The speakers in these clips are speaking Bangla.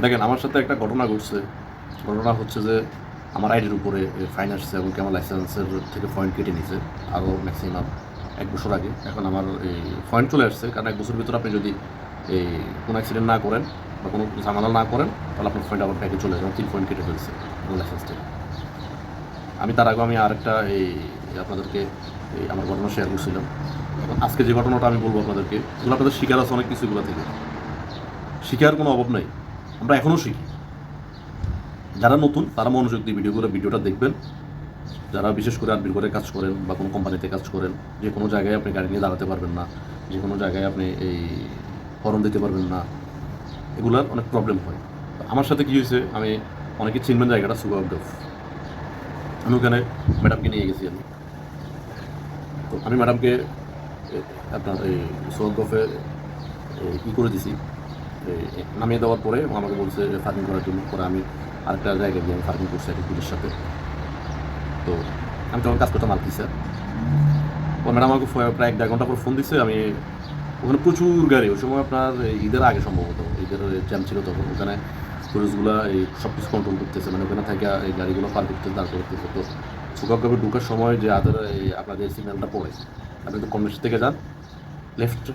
দেখেন আমার সাথে একটা ঘটনা ঘটছে। ঘটনা হচ্ছে যে আমার আইডির উপরে ফাইন আসছে এবং আমার লাইসেন্সের থেকে পয়েন্ট কেটে নিয়েছে আরও ম্যাক্সিমাম 1 বছর আগে। এখন আমার এই পয়েন্ট চলে আসছে, কারণ 1 বছরের ভিতরে আপনি যদি এই কোনো অ্যাক্সিডেন্ট না করেন বা কোনো ঝামেলা না করেন তাহলে আপনার পয়েন্ট আবার ব্যাকে চলে যাবে। 3 পয়েন্ট কেটে ফেলছে আমার লাইসেন্স থেকে। আমি তার আগে আরেকটা আপনাদেরকে আমার ঘটনা শেয়ার করছিলাম। এখন আজকে যে ঘটনাটা আমি বলবো আপনাদেরকে, এগুলো আপনাদের শিকার আছে অনেক কিছু, এগুলো থেকে শিখার কোনো অভাব নাই। আমরা এখনও শিখি। যারা নতুন তারা মনোযোগ দিয়ে ভিডিওটা দেখবেন। যারা বিশেষ করে আড্ডির করে কাজ করেন বা কোনো কোম্পানিতে কাজ করেন, যে কোনো জায়গায় আপনি গাড়ি নিয়ে দাঁড়াতে পারবেন না, যে কোনো জায়গায় আপনি এই হর্ন দিতে পারবেন না, এগুলার অনেক প্রবলেম হয়। আমার সাথে কী হয়েছে, আমি অনেকে চিনবেন জায়গাটা সুগারডফ। আমি ওখানে ম্যাডামকে নিয়ে গেছি। তো আমি ম্যাডামকে আপনার এই সুগারডফে করে দিছি। নামিয়ে দেওয়ার পরে আমাকে বলছে ফার্মিং করার জন্য। পরে আমি আরেকটা জায়গায় গিয়ে আমি ফার্মিং করছি একটা পুলিশের সাথে। তো আমি তখন কাজ করতাম আলকিসে। ও ম্যাডাম আমাকে প্রায় 1-1.5 ঘন্টা পর ফোন দিচ্ছে। আমি ওখানে প্রচুর গাড়ি, ওই সময় আপনার ঈদের আগে সম্ভবত, ঈদের জ্যাম ছিল তখন। ওখানে পুলিশগুলো সব কিছু কন্ট্রোল করতেছে, মানে ওখানে থেকে এই গাড়িগুলো পার করতেছে, দাঁড় করতেছে। তো সুগারগাবে ঢুকার সময় যে আপনাদের সিগন্যালটা পড়ে, আপনি তো কনভেনশন থেকে যান, লেফট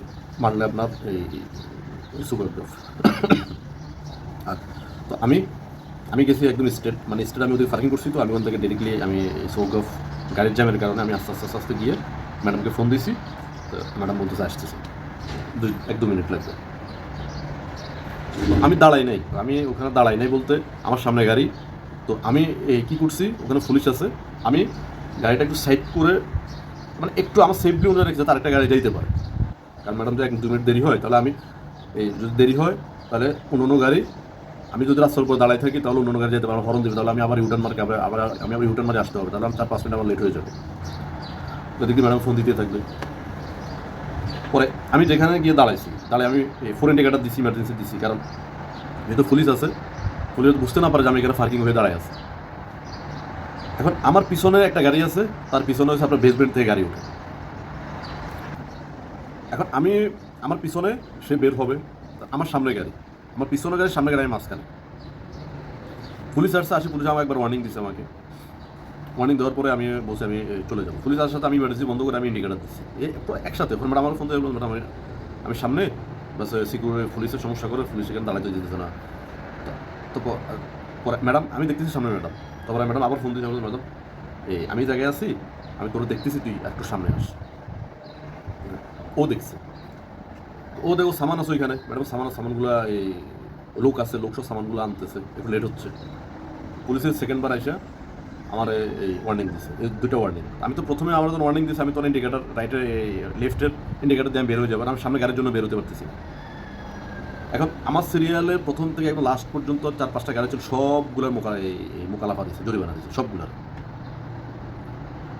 মারলে আপনার এই সুগারগাভ। আর তো আমি গেছি একদম স্ট্রেট, মানে স্ট্রেট আমি ওদের পার্কিং করছি। তো আমি ওখান থেকে ডিরেক্টলি আমি সুগারগাভ গাড়ির জ্যামের কারণে আমি আস্তে আস্তে আস্তে আস্তে গিয়ে ম্যাডামকে ফোন দিয়েছি। তো ম্যাডাম বলতেছে আসতেছে, 1-2 মিনিট লাগবে। আমি দাঁড়াই নাই, আমি ওখানে দাঁড়াই নাই বলতে আমার সামনে গাড়ি। তো আমি কী করছি, ওখানে পুলিশ আছে, আমি গাড়িটা একটু সাইড করে, মানে একটু আমার সেফলি অনুযায়ী রেখেছে তার একটা গাড়ি যাইতে পারে। কারণ ম্যাডাম যদি 1-2 মিনিট দেরি হয় তাহলে আমি যদি দেরি হয় তাহলে অন্য গাড়ি, আমি যদি রাস্তার উপর দাঁড়ায় থাকি তাহলে অন্য গাড়ি যেতে পারবো, হরন দেবে, তাহলে আমি আবার ইউটার্ন মার্কে আমি আবার ইউটার্ন মারে আসতে হবে, তাহলে আমি 4-5 মিনিট আমার লেট হয়ে যাবে। তো দেখি ম্যাডাম ফোন দিতে থাকবে। পরে আমি যেখানে গিয়ে দাঁড়ায় আমি ফোর ইন্ডিকেটার দিচ্ছি, ইমার্জেন্সি দিচ্ছি, কারণ যেহেতু পুলিশ আছে, পুলিশ বুঝতে না পারে যে আমি এখানে পার্কিং হয়ে দাঁড়ায় আছি। এখন আমার পিছনে একটা গাড়ি আছে, তার পিছনে হচ্ছে আপনার বেসমেন্ট থেকে গাড়ি ওঠে। এখন আমার পিছনে সে বের হবে, আমার সামনে গাড়ি, আমার পিছনে গাড়ি, সামনে গাড়ি, আমি মাঝখানে। পুলিশ আসছে, পুলিশ আমার একবার ওয়ার্নিং দিচ্ছে আমাকে। ওয়ার্নিং দেওয়ার পরে আমি বলছি আমি চলে যাবো। পুলিশ আসার সাথে আমি ইমার্জেন্সি বন্ধ করে আমি ইন্ডিকেটার দিচ্ছি, একসাথে। ম্যাডাম আমার ফোন দিয়ে বলুন, ম্যাডাম আমি সামনে, বাস সিকিউরিটি পুলিশের সমস্যা করে পুলিশ এখানে দাঁড়াতে দিতেছে না। তো পরে ম্যাডাম আমি দেখতেছি সামনে ম্যাডাম। তারপরে ম্যাডাম আবার ফোন দিয়েছে, ম্যাডাম আমি জায়গায় আছি, আমি তোর দেখতেছি, তুই একটু সামনে আস। ও দেখছে, ও দেখো সামান আছে ওইখানে, ম্যাডাম সামানগুলো লোক আছে, লোক সব সামানগুলো আনতেছে, একটু লেট হচ্ছে। পুলিশের সেকেন্ড বার আইসা আমার এই ওয়ার্নিং দিছে, এই 2টা ওয়ার্নিং। আমি তো প্রথমে আমার যখন ওয়ার্নিং দিয়েছে, আমি তো ইন্ডিকেটার রাইটের লেফটের ইন্ডিকেটার দিয়ে আমি বের হয়ে যাবো, আমি সামনে গাড়ির জন্য বের হতে পারতেছি। এখন আমার সিরিয়ালের প্রথম থেকে একদম লাস্ট পর্যন্ত 4-5টা গাড়ি ছিল, সবগুলোর মোকালাফা দিচ্ছে, জরিমানা দিচ্ছে সবগুলোর।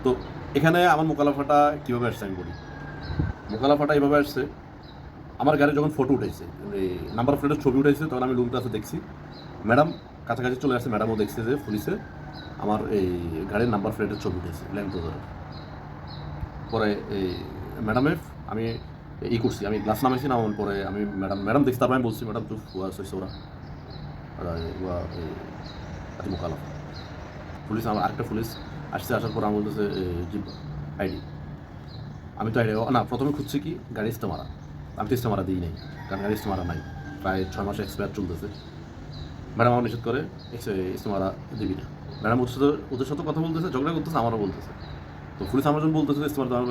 তো এখানে আমার মোকালাফাটা কীভাবে আসছে আমি বলি। মোকালাফাটা এইভাবে আসছে, আমার গাড়ি যখন ফটো উঠেছে, নাম্বার প্লেটের ছবি উঠেছে, তখন আমি লুকটা দেখছি। ম্যাডাম কাছাকাছি চলে আসছে, ম্যাডামও দেখছে যে পুলিশে আমার এই গাড়ির নাম্বার প্লেটের ছবি উঠেছে, ল্যান্ড ক্রুজারের। পরে ম্যাডামের আমি করছি, আমি গ্লাস নামাইছি, নামানোর পরে আমি ম্যাডাম দেখছি। তারপরে আমি বলছি, ম্যাডাম তুই ওরা মোকালাফা। পুলিশ আমার আরেকটা পুলিশ আসার পর আমার বলতেছে জি আইডি। আমি তো আইডি না, প্রথমে খুঁজছি কি গাড়ি ইস্তেমারা। আমি তো ইস্তেমারা দিই নাই, কারণ গাড়ি ইস্তেমারা নাই, প্রায় 6 মাস এক্সপায়ার চলতেছে। ম্যাডাম আমার নিষেধ করে ইস্তেমারা দিবি না। ম্যাডাম ওদের সাথে কথা বলতেছে, ঝগড়া করতেছে, আমারও বলতেছে। তো পুলিশ আমার যখন বলতেছে ইস্তেমার দেওয়ার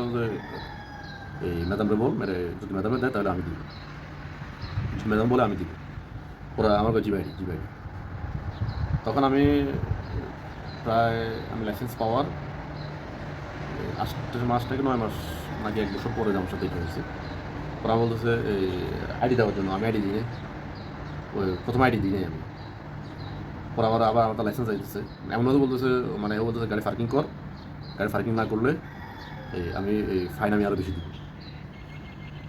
ম্যাডামরে বল, যদি ম্যাডামে দেয় তাহলে আমি দিব, ম্যাডাম বলে আমি দিব। ওরা আমার কাছে জি ভাই। তখন আমি প্রায় লাইসেন্স পাওয়ার 8 মাস থেকে 9 মাস নাকি 1 বছর পরে আমার সাথে এটা হয়েছে। ওরা বলতেছে আইডি দেওয়ার জন্য, আমি আইডি দিই নাই, ওই প্রথম আইডি দিই নাই আমি। পরে আবার আমার লাইসেন্স আইতেছে, এমনভাবে বলতেছে, মানে ও বলতেছে গাড়ি পার্কিং কর, গাড়ি পার্কিং না করলে আমি ফাইন আমি আরও বেশি দিব।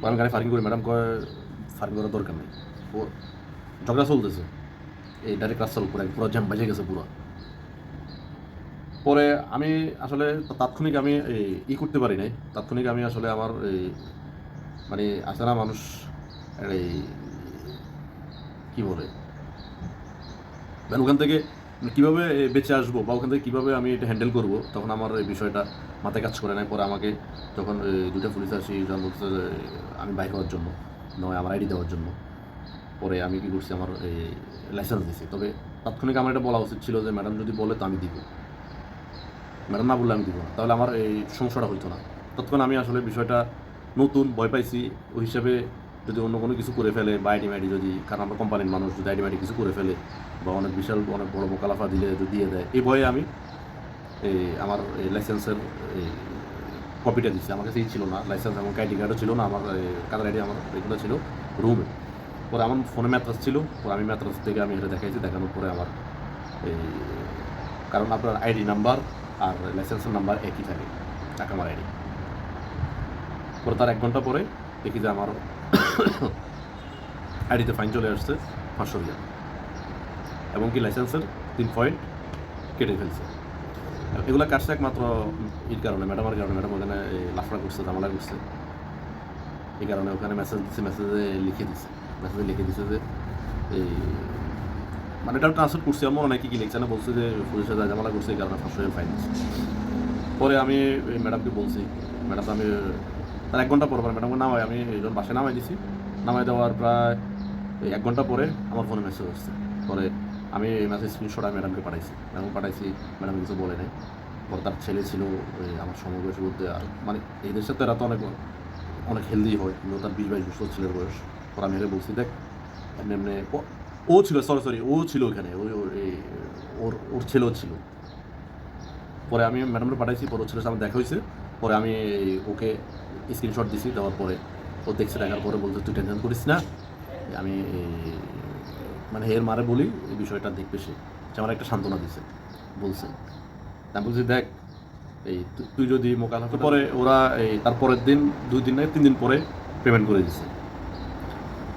আমি গাড়ি পার্কিং করি, ম্যাডাম কয় পার্কিং করার দরকার নেই। ও ঝগড়া চলতেছে ডাইরেক্ট রাস্তার উপরে, পুরো জ্যাম বাজে গেছে পুরো। পরে আমি আসলে তাৎক্ষণিক আমি করতে পারি নাই। তাৎক্ষণিক আমি আসলে আমার মানে আছে না মানুষ এই কী বলে, দেন ওখান থেকে কীভাবে বেঁচে আসবো বা ওখান থেকে কীভাবে আমি এটা হ্যান্ডেল করবো, তখন আমার এই বিষয়টা মাথায় কাজ করে নাই। পরে আমাকে যখন দুইটা পুলিশ আসি, যখন বলছে যে আমি বাইর হওয়ার জন্য, নয় আমার আইডি দেওয়ার জন্য, পরে আমি কী করছি, আমার এই লাইসেন্স দিছি। তবে তাৎক্ষণিক আমার এটা বলা উচিত ছিল যে ম্যাডাম যদি বলে তো আমি দিব, ম্যাডাম না বললে আমি দিব না, তাহলে আমার এই সমস্যাটা হইতো না। তৎক্ষণ আমি আসলে বিষয়টা নতুন ভয় পাইছি, ওই হিসাবে যদি অন্য কোনো কিছু করে ফেলে বা আইডি মাইডি যদি, কারণ আমরা কোম্পানির মানুষ, যদি আইডি মাইডি কিছু করে ফেলে বা অনেক বিশাল অনেক বড় মোকালাফা দিলে যদি দিয়ে দেয়, এই ভয়ে আমি এই আমার এই লাইসেন্সের এই কপিটা দিচ্ছি। আমার কাছে ছিল না লাইসেন্স, এবং আইডি কার্ডও ছিল না, আমার কালার আইডি আমার এগুলো ছিল রুমে। পরে আমার ফোনে ম্যাট্রাস ছিল, পরে আমি ম্যাট্রাস থেকে আমি এটা দেখাইছি, দেখানোর পরে আমার এই, কারণ আপনার আইডি নাম্বার আর লাইসেন্সের নাম্বার একই থাকে, আমার আইডি। পরে তার 1 ঘন্টা পরে দেখি যে আমার আইডিতে ফাইন চলে আসছে 500 রিয়াল, এবং কি লাইসেন্সের 3 পয়েন্ট কেটে ফেলছে। এগুলো কাটছে একমাত্র এর কারণে, ম্যাডামের কারণে। ম্যাডাম ওখানে লাফড়া করছে, ঝামেলা করছে, এই কারণে ওখানে মেসেজ দিচ্ছে, মেসেজে লিখে দিচ্ছে যে এই, মানে এটা ট্রান্সলেট করছি আমার মনে হয় কি লিখছে না, বলছে যে পুলিশের ঝামেলা করছে, এই কারণে 500 ফাইন দিচ্ছে। পরে আমি ম্যাডামকে বলছি, ম্যাডাম আমি তার 1 ঘন্টা পর ম্যাডামকে নামাই, আমি যখন বাসায় নামাই দিছি, নামাই দেওয়ার প্রায় 1 ঘন্টা পরে আমার ফোনে মেসেজ আসছে। পরে আমি মেসেজ স্ক্রিনশট আমি ম্যাডামকে পাঠাইছি, ম্যাডাম কিছু বলে নাই। পরে তার ছেলে ছিল আমার সমবয়সী বলতে, আর মানে এই দেশের তো এরা তো অনেক হেলদি হয়, কিন্তু তার 20-22 বছর ছেলের বয়স। পরে আমি এর বলছি, দেখ এমনি এমনি ও ছিল, সরি ও ছিল ওখানে, ওর ছেলেও ছিল। পরে আমি ম্যাডামকে পাঠাইছি, পরে ওর ছেলের সাথে দেখা হয়েছে। পরে আমি ওকে স্ক্রিনশট দিছি, দেওয়ার পরে ও দেখছে, দেখার পরে বলছে তুই টেনশন করিস না, আমি মানে এর মারে বলি এই বিষয়টা দেখবে, সে আমার একটা সান্ত্বনা দিছে বলছে। আমি বলছি দেখ এই তুই যদি মোকালাফা, পরে ওরা এই তারপরের দিন 2 দিন না 3 দিন পরে পেমেন্ট করে দিছে।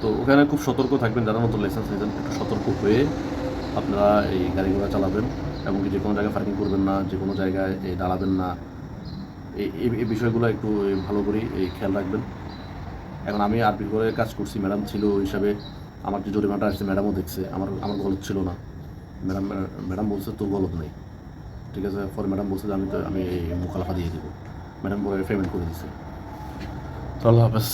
তো ওখানে খুব সতর্ক থাকবেন, যারা নতুন লাইসেন্স নিয়েছেন একটু সতর্ক হয়ে আপনারা এই গাড়ি ঘোড়া চালাবেন, এবং যে কোনো জায়গায় পার্কিং করবেন না, যে কোনো জায়গায় দাঁড়াবেন না, এই বিষয়গুলো একটু ভালো করে খেয়াল রাখবেন। এখন আমি আরবি করে কাজ করছি, ম্যাডাম ছিল ওই হিসাবে আমার যে জরিমানাটা আসছে ম্যাডামও দেখছে, আমার গলত ছিল না। ম্যাডাম বলছে তোর গলত নেই, ঠিক আছে। পরে ম্যাডাম বলছে যে আমি মোকালাফা দিয়ে দিব। ম্যাডাম পরে পেমেন্ট করে দিচ্ছে। আল্লাহ হাফেজ।